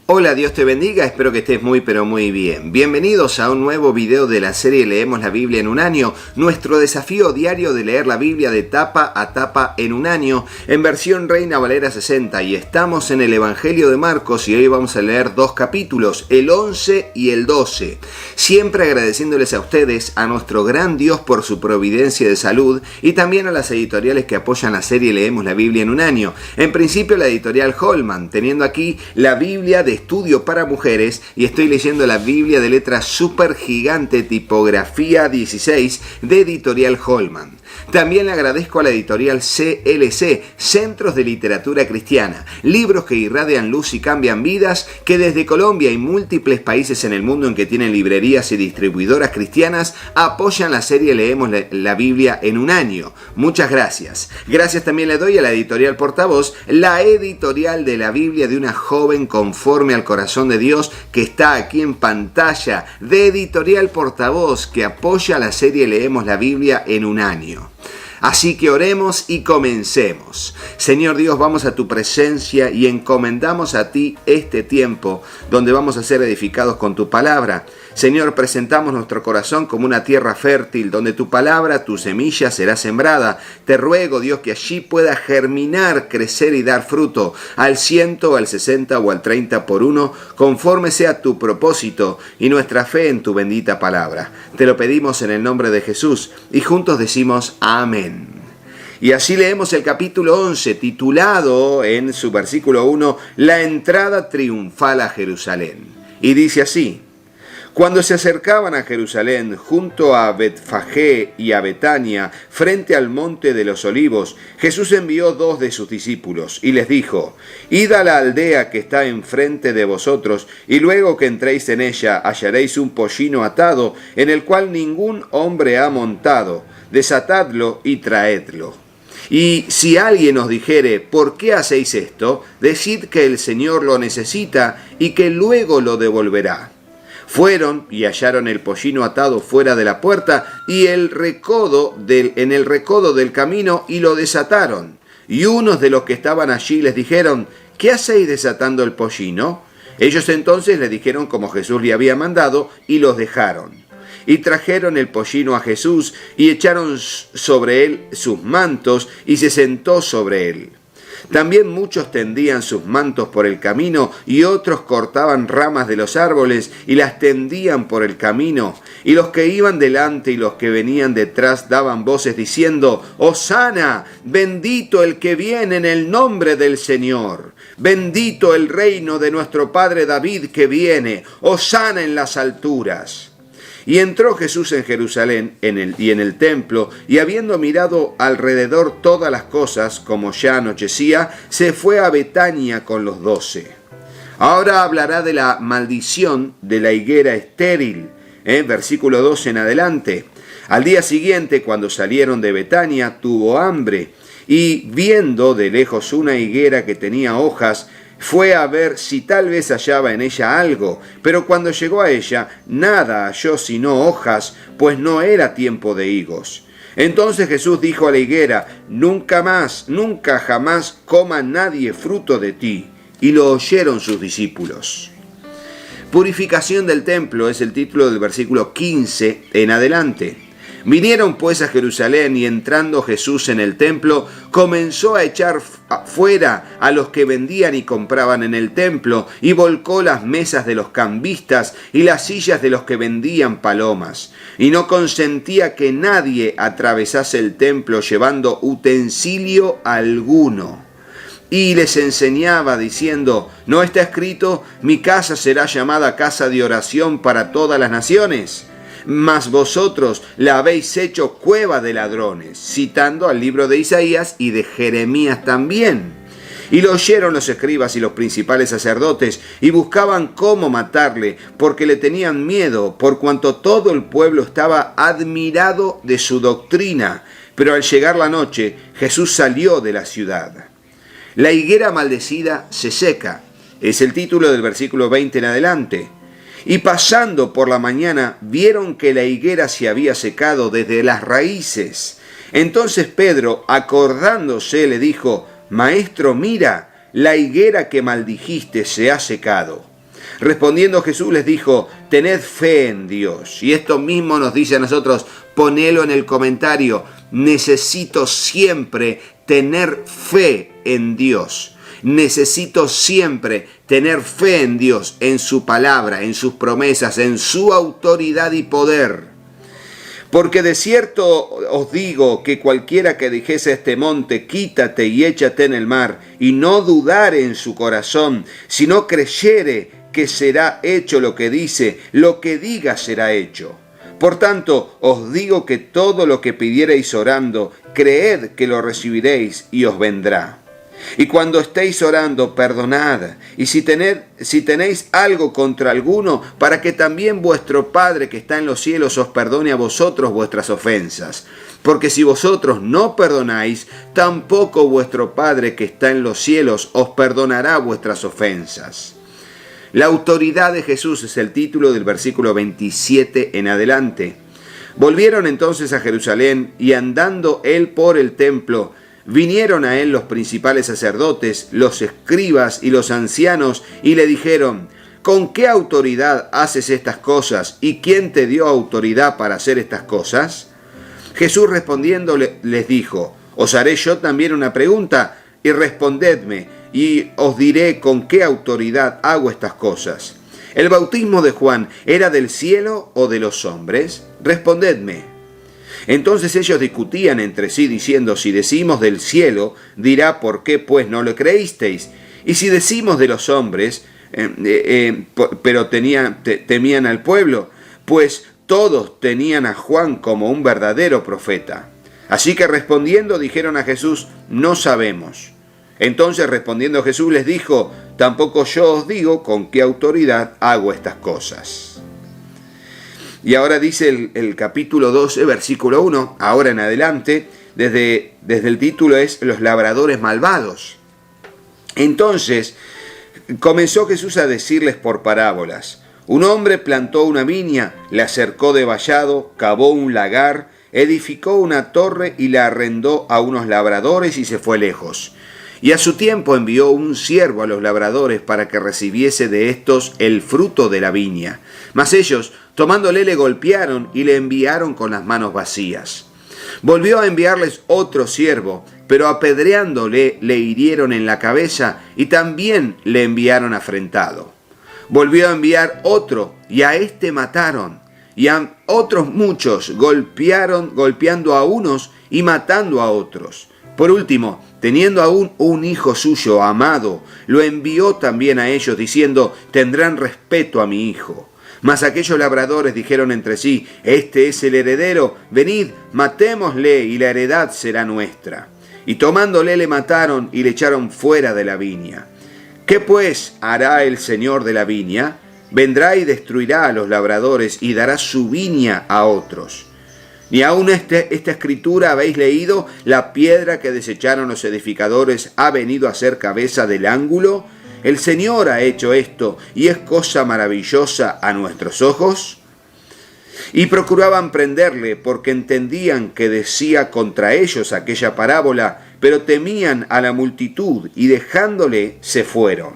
Hola, Dios te bendiga, espero que estés muy pero muy bien. Bienvenidos a un nuevo video de la serie Leemos la Biblia en un año, nuestro desafío diario de leer la Biblia de tapa a tapa en un año, en versión Reina Valera 60, y estamos en el Evangelio de Marcos y hoy vamos a leer dos capítulos, el 11 y el 12. Siempre agradeciéndoles a ustedes, a nuestro gran Dios por su providencia de salud y también a las editoriales que apoyan la serie Leemos la Biblia en un año. En principio la editorial Holman, teniendo aquí la Biblia de estudio para mujeres, y estoy leyendo la Biblia de letra super gigante tipografía 16 de editorial Holman. También le agradezco a la editorial CLC, Centros de Literatura Cristiana, libros que irradian luz y cambian vidas, que desde Colombia y múltiples países en el mundo en que tienen librerías y distribuidoras cristianas apoyan la serie Leemos la Biblia en un año. Muchas gracias. Gracias también le doy a la editorial Portavoz, la editorial de la Biblia de una joven conforme al corazón de Dios, que está aquí en pantalla, de editorial Portavoz, que apoya la serie Leemos la Biblia en un año. Así que oremos y comencemos. Señor Dios, vamos a tu presencia y encomendamos a ti este tiempo donde vamos a ser edificados con tu palabra. Señor, presentamos nuestro corazón como una tierra fértil donde tu palabra, tu semilla será sembrada. Te ruego, Dios, que allí pueda germinar, crecer y dar fruto al 100, al 60 o al 30 por uno, conforme sea tu propósito y nuestra fe en tu bendita palabra. Te lo pedimos en el nombre de Jesús y juntos decimos amén. Y así leemos el capítulo 11, titulado en su versículo 1, La entrada triunfal a Jerusalén. Y dice así: Cuando se acercaban a Jerusalén, junto a Betfagé y a Betania, frente al monte de los Olivos, Jesús envió 2 de sus discípulos y les dijo: Id a la aldea que está enfrente de vosotros, y luego que entréis en ella hallaréis un pollino atado, en el cual ningún hombre ha montado. Desatadlo y traedlo. Y si alguien os dijere: ¿por qué hacéis esto?, decid que el Señor lo necesita y que luego lo devolverá. Fueron y hallaron el pollino atado fuera de la puerta y en el recodo del camino, y lo desataron. Y unos de los que estaban allí les dijeron: ¿qué hacéis desatando el pollino? Ellos entonces le dijeron como Jesús le había mandado, y los dejaron. Y trajeron el pollino a Jesús y echaron sobre él sus mantos, y se sentó sobre él. También muchos tendían sus mantos por el camino, y otros cortaban ramas de los árboles y las tendían por el camino. Y los que iban delante y los que venían detrás daban voces diciendo: Hosana, bendito el que viene en el nombre del Señor. Bendito el reino de nuestro padre David que viene. Hosana en las alturas. Y entró Jesús en Jerusalén en el templo, y habiendo mirado alrededor todas las cosas, como ya anochecía, se fue a Betania con los 12. Ahora hablará de la maldición de la higuera estéril, versículo 12 en adelante. Al día siguiente, cuando salieron de Betania, tuvo hambre, y viendo de lejos una higuera que tenía hojas, fue a ver si tal vez hallaba en ella algo, pero cuando llegó a ella, nada halló sino hojas, pues no era tiempo de higos. Entonces Jesús dijo a la higuera: nunca jamás coma nadie fruto de ti. Y lo oyeron sus discípulos. Purificación del templo es el título del versículo 15 en adelante. Vinieron pues a Jerusalén, y entrando Jesús en el templo, comenzó a echar fuera a los que vendían y compraban en el templo, y volcó las mesas de los cambistas y las sillas de los que vendían palomas. Y no consentía que nadie atravesase el templo llevando utensilio alguno. Y les enseñaba diciendo: ¿no está escrito: mi casa será llamada casa de oración para todas las naciones? Mas vosotros la habéis hecho cueva de ladrones, citando al libro de Isaías y de Jeremías también. Y lo oyeron los escribas y los principales sacerdotes, y buscaban cómo matarle, porque le tenían miedo, por cuanto todo el pueblo estaba admirado de su doctrina. Pero al llegar la noche, Jesús salió de la ciudad. La higuera maldecida se seca, es el título del versículo 20 en adelante. Y pasando por la mañana, vieron que la higuera se había secado desde las raíces. Entonces Pedro, acordándose, le dijo: Maestro, mira, la higuera que maldijiste se ha secado. Respondiendo Jesús les dijo, tened fe en Dios. Y esto mismo nos dice a nosotros, ponelo en el comentario, necesito siempre tener fe en Dios. Necesito siempre tener fe en Dios, en su palabra, en sus promesas, en su autoridad y poder. Porque de cierto os digo que cualquiera que dijese a este monte, quítate y échate en el mar, y no dudare en su corazón, sino creyere que será hecho lo que dice, lo que diga será hecho. Por tanto, os digo que todo lo que pidiereis orando, creed que lo recibiréis y os vendrá. Y cuando estéis orando, perdonad, y si tenéis algo contra alguno, para que también vuestro Padre que está en los cielos os perdone a vosotros vuestras ofensas. Porque si vosotros no perdonáis, tampoco vuestro Padre que está en los cielos os perdonará vuestras ofensas. La autoridad de Jesús es el título del versículo 27 en adelante. Volvieron entonces a Jerusalén, y andando él por el templo, vinieron a él los principales sacerdotes, los escribas y los ancianos, y le dijeron, ¿con qué autoridad haces estas cosas? ¿Y quién te dio autoridad para hacer estas cosas? Jesús respondiendo les dijo, os haré yo también una pregunta, y respondedme, y os diré con qué autoridad hago estas cosas. ¿El bautismo de Juan era del cielo o de los hombres? Respondedme. Entonces ellos discutían entre sí, diciendo, si decimos del cielo, dirá, ¿por qué pues no le creísteis? Y si decimos de los hombres, pero temían al pueblo, pues todos tenían a Juan como un verdadero profeta. Así que respondiendo dijeron a Jesús, no sabemos. Entonces respondiendo Jesús les dijo, tampoco yo os digo con qué autoridad hago estas cosas. Y ahora dice el capítulo 12, versículo 1, ahora en adelante, desde el título es Los labradores malvados. Entonces comenzó Jesús a decirles por parábolas. Un hombre plantó una viña, la cercó de vallado, cavó un lagar, edificó una torre y la arrendó a unos labradores y se fue lejos. Y a su tiempo envió un siervo a los labradores para que recibiese de estos el fruto de la viña. Mas ellos, tomándole, le golpearon y le enviaron con las manos vacías. Volvió a enviarles otro siervo, pero apedreándole le hirieron en la cabeza y también le enviaron afrentado. Volvió a enviar otro y a éste mataron. Y a otros muchos golpeando a unos y matando a otros. Por último, teniendo aún un hijo suyo amado, lo envió también a ellos, diciendo, tendrán respeto a mi hijo. Mas aquellos labradores dijeron entre sí, este es el heredero, venid, matémosle y la heredad será nuestra. Y tomándole le mataron y le echaron fuera de la viña. ¿Qué pues hará el señor de la viña? Vendrá y destruirá a los labradores y dará su viña a otros. Ni aun esta escritura habéis leído, la piedra que desecharon los edificadores ha venido a ser cabeza del ángulo. El Señor ha hecho esto y es cosa maravillosa a nuestros ojos. Y procuraban prenderle porque entendían que decía contra ellos aquella parábola, pero temían a la multitud y dejándole se fueron.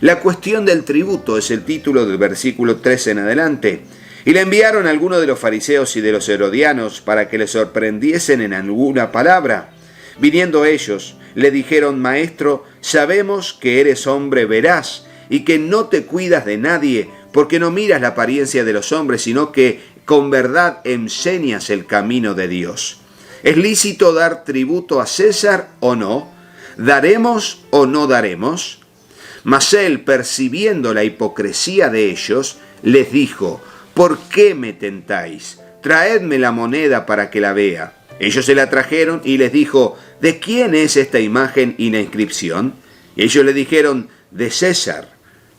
La cuestión del tributo es el título del versículo 13 en adelante. Y le enviaron a algunos de los fariseos y de los herodianos para que le sorprendiesen en alguna palabra. Viniendo ellos, le dijeron, Maestro, sabemos que eres hombre veraz y que no te cuidas de nadie, porque no miras la apariencia de los hombres, sino que con verdad enseñas el camino de Dios. ¿Es lícito dar tributo a César o no? ¿Daremos o no daremos? Mas él, percibiendo la hipocresía de ellos, les dijo, ¿por qué me tentáis? Traedme la moneda para que la vea. Ellos se la trajeron y les dijo, ¿de quién es esta imagen y la inscripción? Y ellos le dijeron, de César.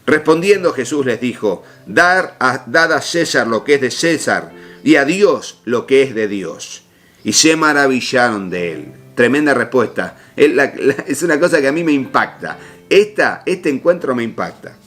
Respondiendo Jesús les dijo, dad a César lo que es de César y a Dios lo que es de Dios. Y se maravillaron de él. Tremenda respuesta. Es una cosa que a mí me impacta. Este encuentro me impacta.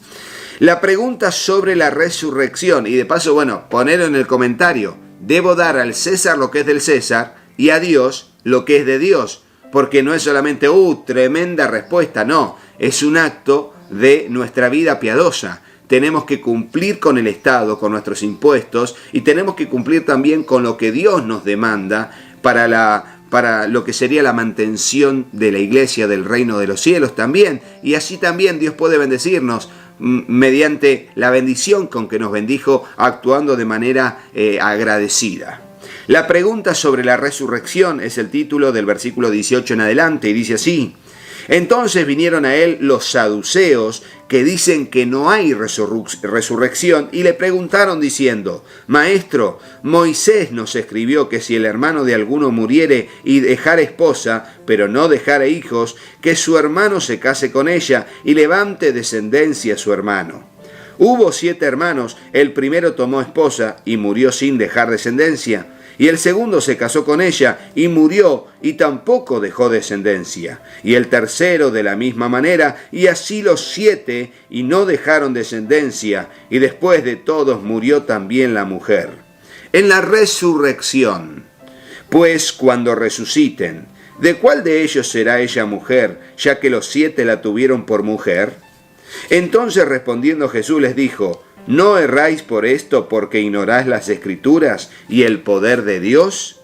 La pregunta sobre la resurrección, y de paso, ponerlo en el comentario. Debo dar al César lo que es del César y a Dios lo que es de Dios. Porque no es solamente, tremenda respuesta, no. Es un acto de nuestra vida piadosa. Tenemos que cumplir con el Estado, con nuestros impuestos, y tenemos que cumplir también con lo que Dios nos demanda para lo que sería la mantención de la iglesia, del reino de los cielos también. Y así también Dios puede bendecirnos mediante la bendición con que nos bendijo, actuando de manera agradecida. La pregunta sobre la resurrección es el título del versículo 18 en adelante, y dice así: entonces vinieron a él los saduceos, que dicen que no hay resurrección, y le preguntaron diciendo: Maestro, Moisés nos escribió que si el hermano de alguno muriere y dejare esposa, pero no dejare hijos, que su hermano se case con ella y levante descendencia a su hermano. Hubo 7 hermanos, el primero tomó esposa y murió sin dejar descendencia, y el segundo se casó con ella y murió y tampoco dejó descendencia. Y el tercero de la misma manera, y así los 7, y no dejaron descendencia. Y después de todos murió también la mujer. En la resurrección, pues cuando resuciten, ¿de cuál de ellos será ella mujer, ya que los 7 la tuvieron por mujer? Entonces respondiendo Jesús les dijo: ¿no erráis por esto, porque ignoráis las Escrituras y el poder de Dios?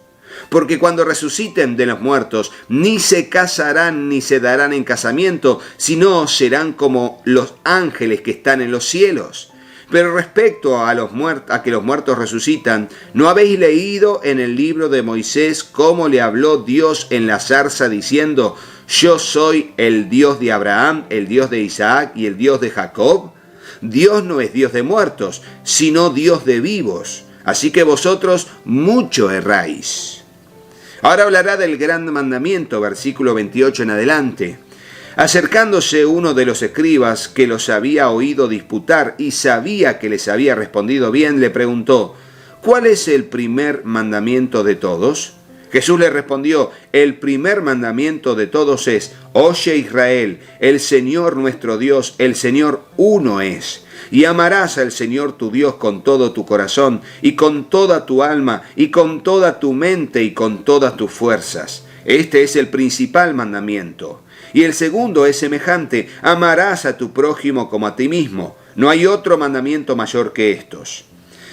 Porque cuando resuciten de los muertos, ni se casarán ni se darán en casamiento, sino serán como los ángeles que están en los cielos. Pero respecto a que los muertos resucitan, ¿no habéis leído en el libro de Moisés cómo le habló Dios en la zarza diciendo: yo soy el Dios de Abraham, el Dios de Isaac y el Dios de Jacob? Dios no es Dios de muertos, sino Dios de vivos. Así que vosotros mucho erráis. Ahora hablará del gran mandamiento, versículo 28 en adelante. Acercándose uno de los escribas que los había oído disputar y sabía que les había respondido bien, le preguntó: ¿cuál es el primer mandamiento de todos? Jesús le respondió: el primer mandamiento de todos es: oye Israel, el Señor nuestro Dios, el Señor uno es. Y amarás al Señor tu Dios con todo tu corazón, y con toda tu alma, y con toda tu mente, y con todas tus fuerzas. Este es el principal mandamiento. Y el segundo es semejante: amarás a tu prójimo como a ti mismo. No hay otro mandamiento mayor que estos.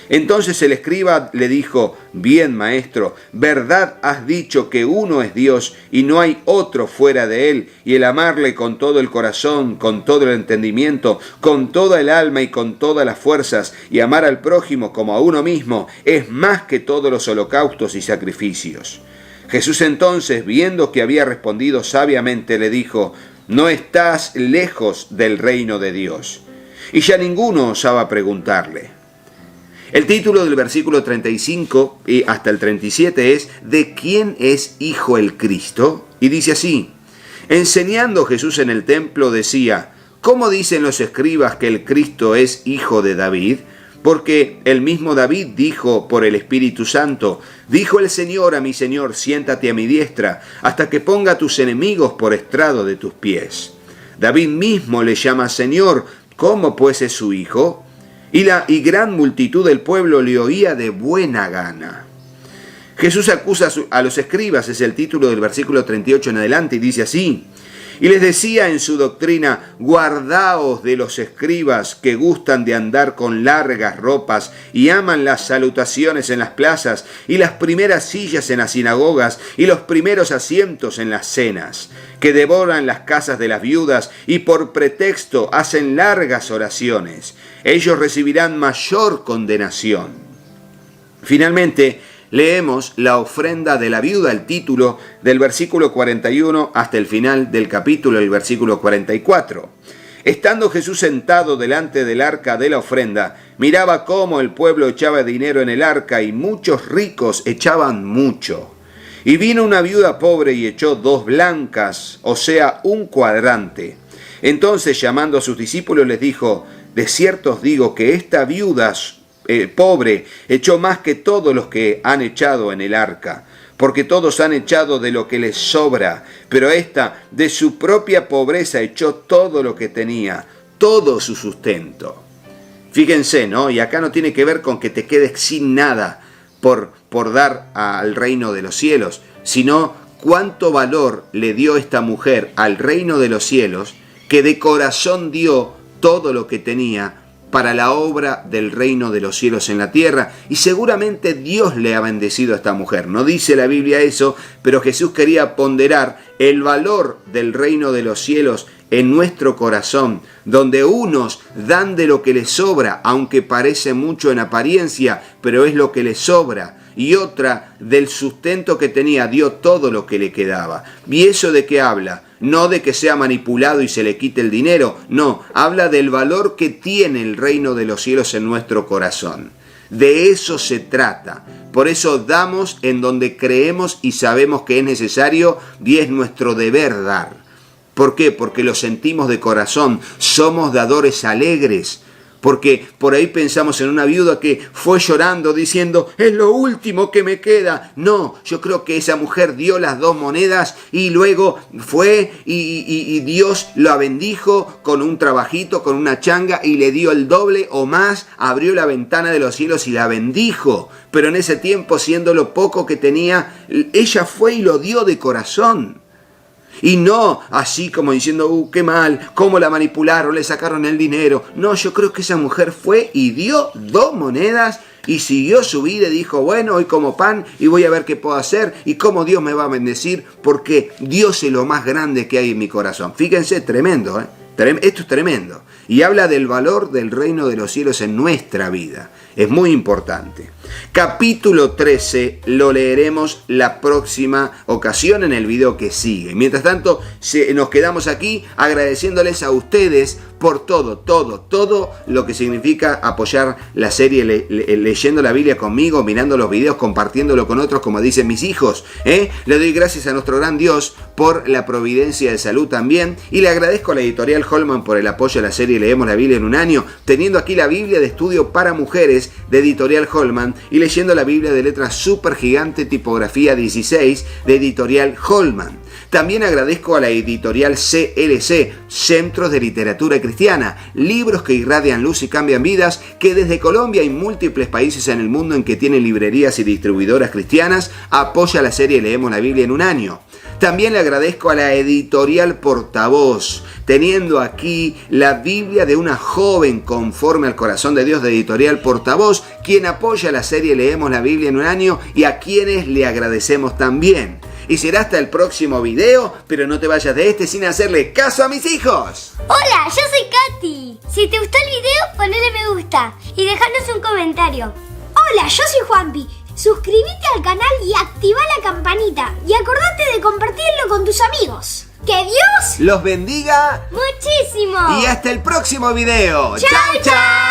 Entonces el escriba le dijo: bien, maestro, verdad has dicho que uno es Dios y no hay otro fuera de él, y el amarle con todo el corazón, con todo el entendimiento, con toda el alma y con todas las fuerzas, y amar al prójimo como a uno mismo, es más que todos los holocaustos y sacrificios. Jesús entonces, viendo que había respondido sabiamente, le dijo: no estás lejos del reino de Dios. Y ya ninguno osaba preguntarle. El título del versículo 35 y hasta el 37 es: ¿de quién es hijo el Cristo? Y dice así: enseñando Jesús en el templo decía: ¿cómo dicen los escribas que el Cristo es hijo de David? Porque el mismo David dijo por el Espíritu Santo: dijo el Señor a mi Señor, siéntate a mi diestra, hasta que ponga a tus enemigos por estrado de tus pies. David mismo le llama Señor, ¿cómo pues es su hijo? Y gran multitud del pueblo le oía de buena gana. Jesús acusa a los escribas, es el título del versículo 38 en adelante, y dice así: y les decía en su doctrina: guardaos de los escribas que gustan de andar con largas ropas y aman las salutaciones en las plazas y las primeras sillas en las sinagogas y los primeros asientos en las cenas, que devoran las casas de las viudas y por pretexto hacen largas oraciones. Ellos recibirán mayor condenación. Finalmente, leemos la ofrenda de la viuda, el título del versículo 41 hasta el final del capítulo, el versículo 44. Estando Jesús sentado delante del arca de la ofrenda, miraba cómo el pueblo echaba dinero en el arca y muchos ricos echaban mucho. Y vino una viuda pobre y echó 2 blancas, o sea, 1 cuadrante. Entonces, llamando a sus discípulos, les dijo: de cierto os digo que esta viuda pobre echó más que todos los que han echado en el arca, porque todos han echado de lo que les sobra, pero esta de su propia pobreza echó todo lo que tenía, todo su sustento. Fíjense, ¿no? Y acá no tiene que ver con que te quedes sin nada por dar al reino de los cielos, sino cuánto valor le dio esta mujer al reino de los cielos, que de corazón dio todo lo que tenía para la obra del reino de los cielos en la tierra, y seguramente Dios le ha bendecido a esta mujer. No dice la Biblia eso, pero Jesús quería ponderar el valor del reino de los cielos en nuestro corazón, donde unos dan de lo que les sobra, aunque parece mucho en apariencia, pero es lo que les sobra, y otra del sustento que tenía dio todo lo que le quedaba. ¿Y eso de qué habla? No de que sea manipulado y se le quite el dinero, no, habla del valor que tiene el reino de los cielos en nuestro corazón. De eso se trata. Por eso damos en donde creemos y sabemos que es necesario, y es nuestro deber dar. ¿Por qué? Porque lo sentimos de corazón, somos dadores alegres. Porque por ahí pensamos en una viuda que fue llorando diciendo, es lo último que me queda. No, yo creo que esa mujer dio las 2 monedas y luego fue y Dios la bendijo con un trabajito, con una changa, y le dio el doble o más, abrió la ventana de los cielos y la bendijo. Pero en ese tiempo, siendo lo poco que tenía, ella fue y lo dio de corazón. Y no así como diciendo, qué mal, cómo la manipularon, le sacaron el dinero. No, yo creo que esa mujer fue y dio 2 monedas y siguió su vida y dijo, bueno, hoy como pan y voy a ver qué puedo hacer y cómo Dios me va a bendecir, porque Dios es lo más grande que hay en mi corazón. Fíjense, tremendo, ¿eh? Esto es tremendo. Y habla del valor del reino de los cielos en nuestra vida. Es muy importante. Capítulo 13 lo leeremos la próxima ocasión en el video que sigue. Mientras tanto, nos quedamos aquí agradeciéndoles a ustedes por todo lo que significa apoyar la serie leyendo la Biblia conmigo, mirando los videos, compartiéndolo con otros, como dicen mis hijos. Le doy gracias a nuestro gran Dios por la providencia de salud también, y le agradezco a la editorial Holman por el apoyo a la serie Leemos la Biblia en un año, teniendo aquí la Biblia de estudio para mujeres de editorial Holman y leyendo la Biblia de letra super gigante tipografía 16 de editorial Holman. También agradezco a la editorial CLC, Centros de Literatura Cristiana, libros que irradian luz y cambian vidas, que desde Colombia y múltiples países en el mundo en que tienen librerías y distribuidoras cristianas, apoya la serie Leemos la Biblia en un año. También le agradezco a la editorial Portavoz, teniendo aquí la Biblia de una joven conforme al corazón de Dios de editorial Portavoz, quien apoya la serie Leemos la Biblia en un año y a quienes le agradecemos también. Y será hasta el próximo video, pero no te vayas de este sin hacerle caso a mis hijos. Hola, yo soy Katy. Si te gustó el video, ponle me gusta y déjanos un comentario. Hola, yo soy Juanpi. Suscríbete al canal y activa la campanita. Y acordate de compartirlo con tus amigos. ¡Que Dios los bendiga muchísimo! Y hasta el próximo video. ¡Chao, chao!